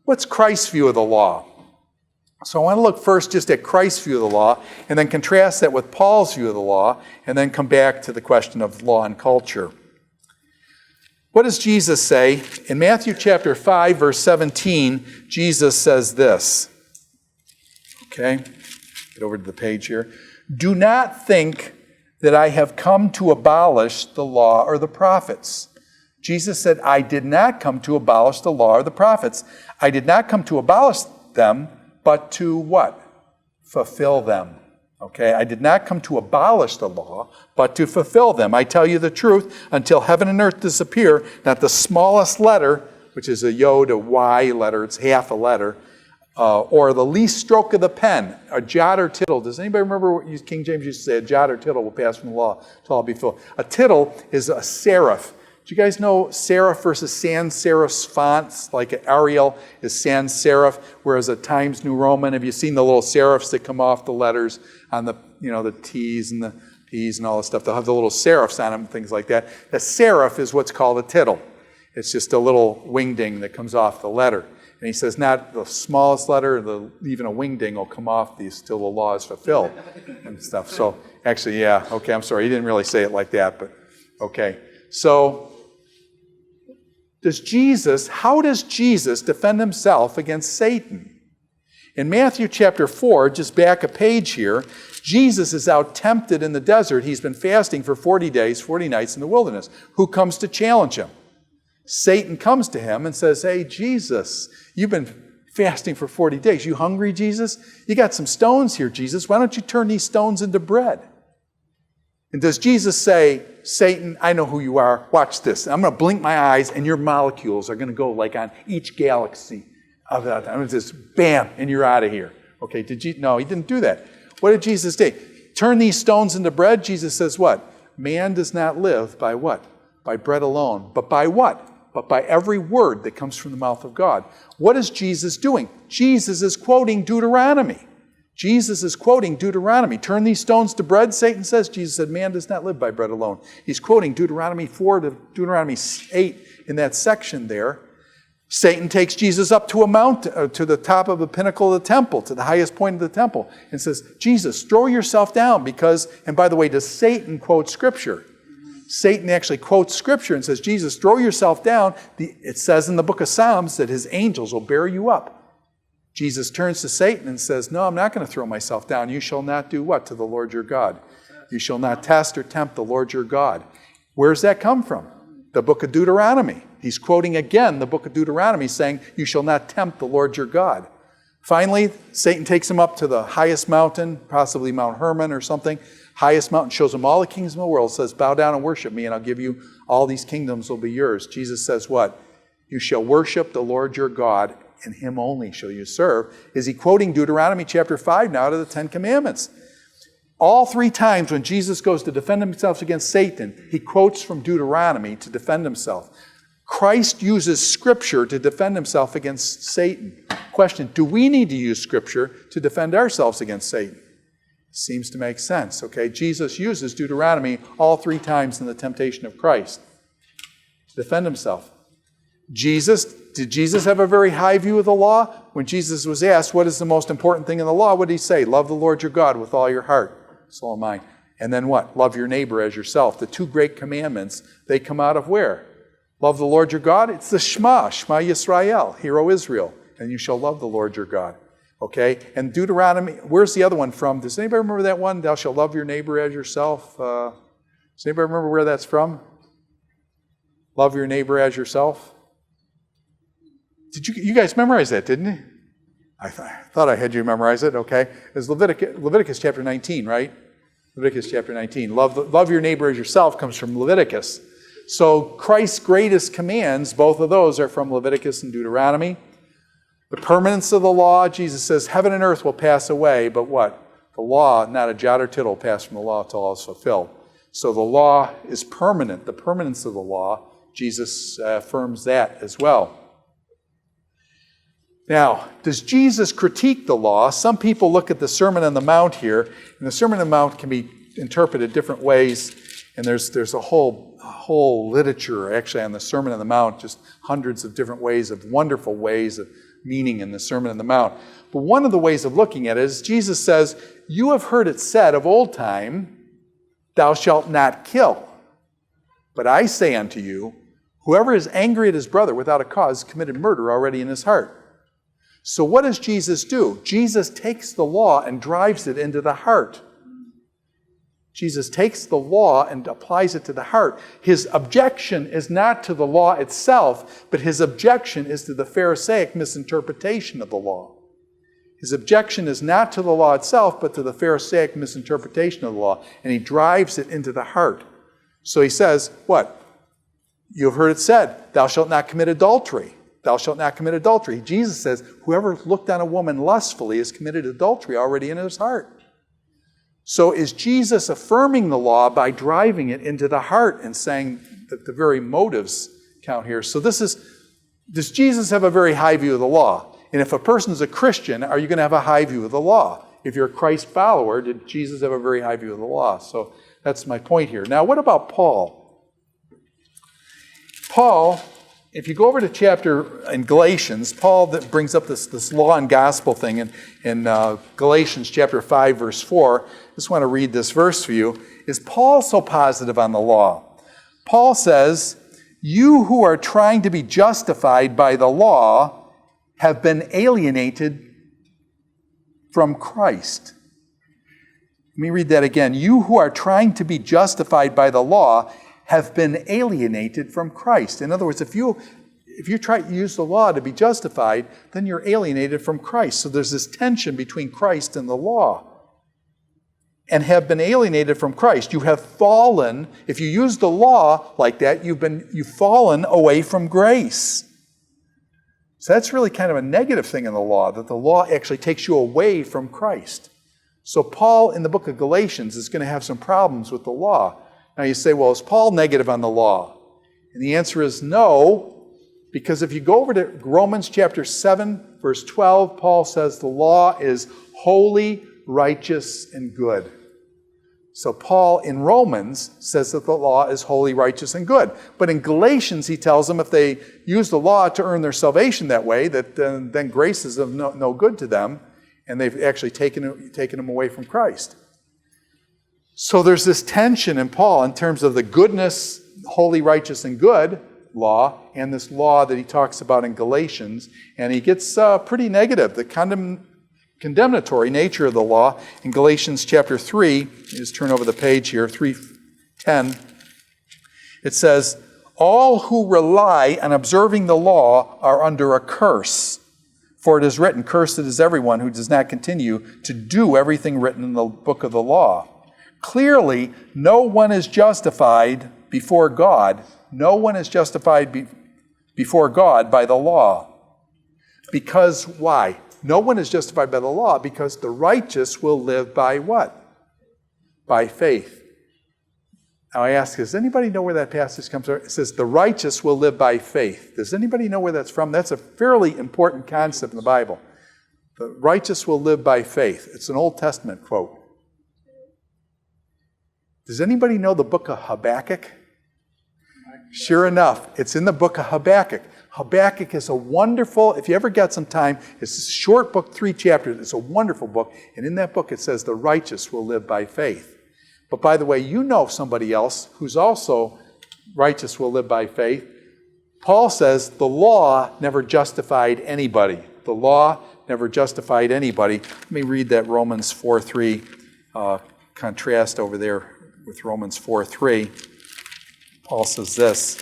What's Christ's view of the law? So I want to look first just at Christ's view of the law, and then contrast that with Paul's view of the law, and then come back to the question of law and culture. What does Jesus say? In Matthew chapter 5, verse 17, Jesus says this. Okay, get over to the page here. Do not think that I have come to abolish the law or the prophets. Jesus said, I did not come to abolish the law or the prophets. I did not come to abolish them, but to what? Fulfill them. Okay, I did not come to abolish the law, but to fulfill them. I tell you the truth, until heaven and earth disappear, not the smallest letter, which is a yod, a y letter, it's half a letter, or the least stroke of the pen, a jot or tittle. Does anybody remember what King James used to say? A jot or tittle will pass from the law till all be fulfilled. A tittle is a serif. Do you guys know serif versus sans serif fonts? Like Arial is sans serif, whereas a Times New Roman, have you seen the little serifs that come off the letters on the, the T's and the P's and all this stuff? They'll have the little serifs on them, things like that. The serif is what's called a tittle. It's just a little wingding that comes off the letter. And he says not the smallest letter, even a wingding will come off these till the law is fulfilled and stuff. So actually, yeah, okay, I'm sorry. He didn't really say it like that, but okay. So how does Jesus defend himself against Satan? In Matthew chapter 4, just back a page here, Jesus is out tempted in the desert. He's been fasting for 40 days, 40 nights in the wilderness. Who comes to challenge him? Satan comes to him and says, hey, Jesus, you've been fasting for 40 days. You hungry, Jesus? You got some stones here, Jesus. Why don't you turn these stones into bread? And does Jesus say, Satan, I know who you are. Watch this. I'm going to blink my eyes and your molecules are going to go like on each galaxy of that. I'm going to just bam, and you're out of here. Okay, no, he didn't do that. What did Jesus do? Turn these stones into bread? Jesus says what? Man does not live by what? By bread alone. But by what? But by every word that comes from the mouth of God. What is Jesus doing? Jesus is quoting Deuteronomy. Jesus is quoting Deuteronomy. Turn these stones to bread, Satan says. Jesus said, man does not live by bread alone. He's quoting Deuteronomy 4 to Deuteronomy 8 in that section there. Satan takes Jesus up to a mountain, to the top of the pinnacle of the temple, to the highest point of the temple, and says, Jesus, throw yourself down because, and by the way, does Satan quote Scripture? Satan actually quotes Scripture and says, Jesus, throw yourself down. It says in the book of Psalms that his angels will bear you up. Jesus turns to Satan and says, no, I'm not going to throw myself down. You shall not do what to the Lord your God? You shall not test or tempt the Lord your God. Where's that come from? The book of Deuteronomy. He's quoting again the book of Deuteronomy saying, you shall not tempt the Lord your God. Finally, Satan takes him up to the highest mountain, possibly Mount Hermon or something. Highest mountain, shows him all the kingdoms of the world, says, bow down and worship me, and I'll give you all these kingdoms will be yours. Jesus says what? You shall worship the Lord your God, and him only shall you serve. Is he quoting Deuteronomy chapter 5 now to the 10 Commandments? All 3 times when Jesus goes to defend himself against Satan, he quotes from Deuteronomy to defend himself. Christ uses Scripture to defend himself against Satan. Question, do we need to use Scripture to defend ourselves against Satan? Seems to make sense, okay? Jesus uses Deuteronomy all 3 times in the temptation of Christ to defend himself. Did Jesus have a very high view of the law? When Jesus was asked, what is the most important thing in the law? What did he say? Love the Lord your God with all your heart, soul, and mind. And then what? Love your neighbor as yourself. The 2 great commandments, they come out of where? Love the Lord your God. It's the Shema Yisrael, Hear, O Israel, and you shall love the Lord your God. Okay? And Deuteronomy, where's the other one from? Does anybody remember that one? Thou shalt love your neighbor as yourself. Does anybody remember where that's from? Love your neighbor as yourself. Did you guys memorize that, didn't you? I thought I had you memorize it, okay. It's Leviticus chapter 19, right? Leviticus chapter 19. Love your neighbor as yourself comes from Leviticus. So Christ's greatest commands, both of those are from Leviticus and Deuteronomy. The permanence of the law, Jesus says, heaven and earth will pass away, but what? The law, not a jot or tittle, will pass from the law until all is fulfilled. So the law is permanent. The permanence of the law, Jesus affirms that as well. Now, does Jesus critique the law? Some people look at the Sermon on the Mount here, and the Sermon on the Mount can be interpreted different ways, and there's a whole literature actually on the Sermon on the Mount, just hundreds of different ways, of wonderful ways of meaning in the Sermon on the Mount. But one of the ways of looking at it is Jesus says, you have heard it said of old time, thou shalt not kill. But I say unto you, whoever is angry at his brother without a cause committed murder already in his heart. So what does Jesus do? Jesus takes the law and drives it into the heart. Jesus takes the law and applies it to the heart. His objection is not to the law itself, but his objection is to the Pharisaic misinterpretation of the law. His objection is not to the law itself, but to the Pharisaic misinterpretation of the law. And he drives it into the heart. So he says, what? You have heard it said, thou shalt not commit adultery. Thou shalt not commit adultery. Jesus says, whoever looked on a woman lustfully has committed adultery already in his heart. So is Jesus affirming the law by driving it into the heart and saying that the very motives count here? So does Jesus have a very high view of the law? And if a person's a Christian, are you going to have a high view of the law? If you're a Christ follower, did Jesus have a very high view of the law? So that's my point here. Now, what about Paul? Paul, if you go over to chapter in Galatians, Paul that brings up this law and gospel thing in Galatians chapter 5, verse 4. I just want to read this verse for you. Is Paul so positive on the law? Paul says, you who are trying to be justified by the law have been alienated from Christ. Let me read that again. You who are trying to be justified by the law have been alienated from Christ. In other words, if you try to use the law to be justified, then you're alienated from Christ. So there's this tension between Christ and the law. And have been alienated from Christ. You have fallen. If you use the law like that, you've fallen away from grace. So that's really kind of a negative thing in the law, that the law actually takes you away from Christ. So Paul in the book of Galatians is going to have some problems with the law. Now you say, well, is Paul negative on the law? And the answer is no, because if you go over to Romans chapter 7, verse 12, Paul says the law is holy, righteous, and good. So Paul in Romans says that the law is holy, righteous, and good. But in Galatians, he tells them if they use the law to earn their salvation that way, that then grace is of no good to them, and they've actually taken them away from Christ. So there's this tension in Paul in terms of the goodness, holy, righteous, and good law, and this law that he talks about in Galatians, and he gets pretty negative. The condemnatory nature of the law in Galatians chapter 3, just turn over the page here, 3:10. It says, all who rely on observing the law are under a curse. For it is written, cursed is everyone who does not continue to do everything written in the book of the law. Clearly, no one is justified before God. No one is justified before God by the law. Because why? No one is justified by the law because the righteous will live by what? By faith. Now I ask, does anybody know where that passage comes from? It says, the righteous will live by faith. Does anybody know where that's from? That's a fairly important concept in the Bible. The righteous will live by faith. It's an Old Testament quote. Does anybody know the book of Habakkuk? Sure enough, it's in the book of Habakkuk. Habakkuk is a wonderful, if you ever get some time, it's a short book, 3 chapters. It's a wonderful book. And in that book it says the righteous will live by faith. But by the way, you know somebody else who's also righteous will live by faith. Paul says the law never justified anybody. The law never justified anybody. Let me read that Romans 4:3 contrast over there with Romans 4:3. Paul says this.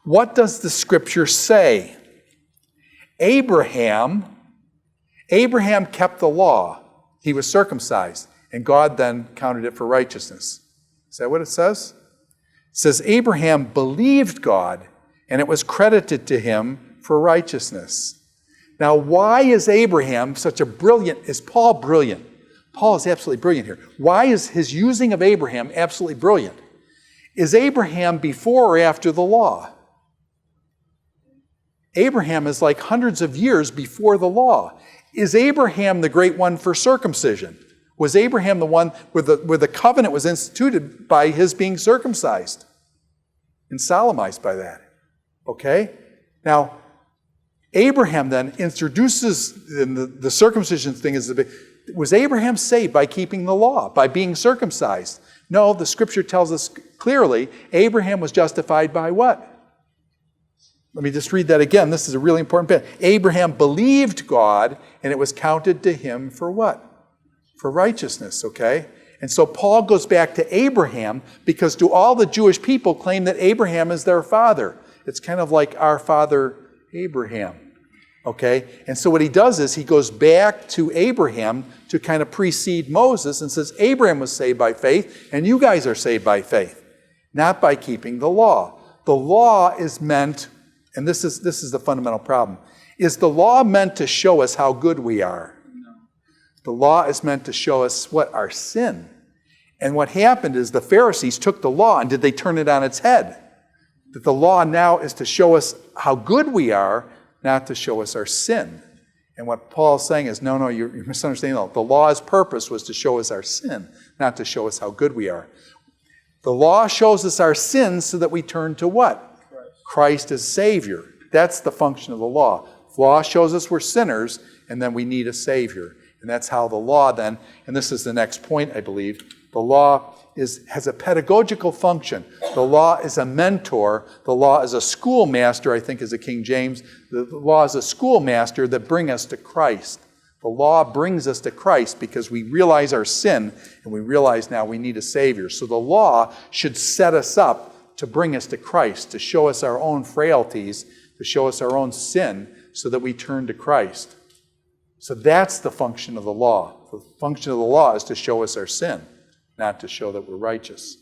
What does the scripture say? Abraham kept the law. He was circumcised, and God then counted it for righteousness. Is that what it says? It says Abraham believed God, and it was credited to him for righteousness. Now, why is Abraham is Paul brilliant? Paul is absolutely brilliant here. Why is his using of Abraham absolutely brilliant? Is Abraham before or after the law? Abraham is like hundreds of years before the law. Is Abraham the great one for circumcision? Was Abraham the one where the covenant was instituted by his being circumcised and solemnized by that? Okay? Now, Abraham then introduces, the circumcision thing is was Abraham saved by keeping the law, by being circumcised? No, the scripture tells us clearly, Abraham was justified by what? Let me just read that again. This is a really important bit. Abraham believed God, and it was counted to him for what? For righteousness, okay? And so Paul goes back to Abraham because do all the Jewish people claim that Abraham is their father? It's kind of like our father Abraham, okay? And so what he does is he goes back to Abraham to kind of precede Moses and says, Abraham was saved by faith, and you guys are saved by faith, not by keeping the law. The law is meant, and this is the fundamental problem, is the law meant to show us how good we are? The law is meant to show us what? Our sin. And what happened is the Pharisees took the law and did they turn it on its head? That the law now is to show us how good we are, not to show us our sin. And what Paul's saying is, no, you're misunderstanding. The law's purpose was to show us our sin, not to show us how good we are. The law shows us our sins so that we turn to what? Christ as Savior. That's the function of the law. The law shows us we're sinners, and then we need a Savior. And that's how the law then, and this is the next point, I believe, the law has a pedagogical function. The law is a mentor. The law is a schoolmaster, I think is a King James. The law is a schoolmaster that brings us to Christ. The law brings us to Christ because we realize our sin and we realize now we need a Savior. So the law should set us up to bring us to Christ, to show us our own frailties, to show us our own sin so that we turn to Christ. So that's the function of the law. The function of the law is to show us our sin, not to show that we're righteous.